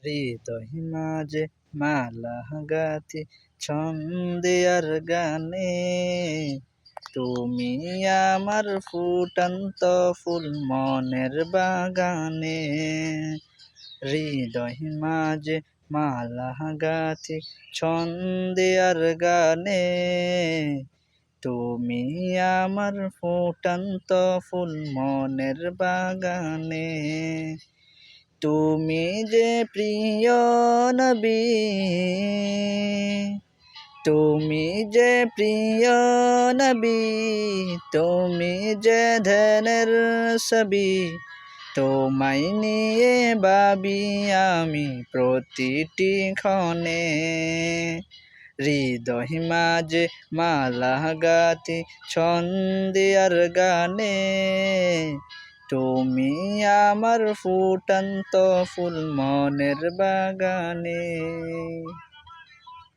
হৃদয় মাঝে মালা গাঁথি ছন্দে আর গানে, তুমি আমার ফুটন্ত ফুল মনের বাগানে। হৃদয় মাঝে মালা গাঁথি ছন্দে আর গানে, তুমি আমার ফুটন্ত ফুল মনের বাগানে। তুমি যে প্রিয় নবী, তুমি যে প্রিয় নবী, তুমি যে ধ্যানের ছবি, তোমায় নিয়ে ভাবি আমি প্রতিটি ক্ষণে। হৃদয় মাঝে মালা গাঁথি ছন্দে আর গানে, তুমি আমার ফুটন্ত ফুল মনের বাগানে।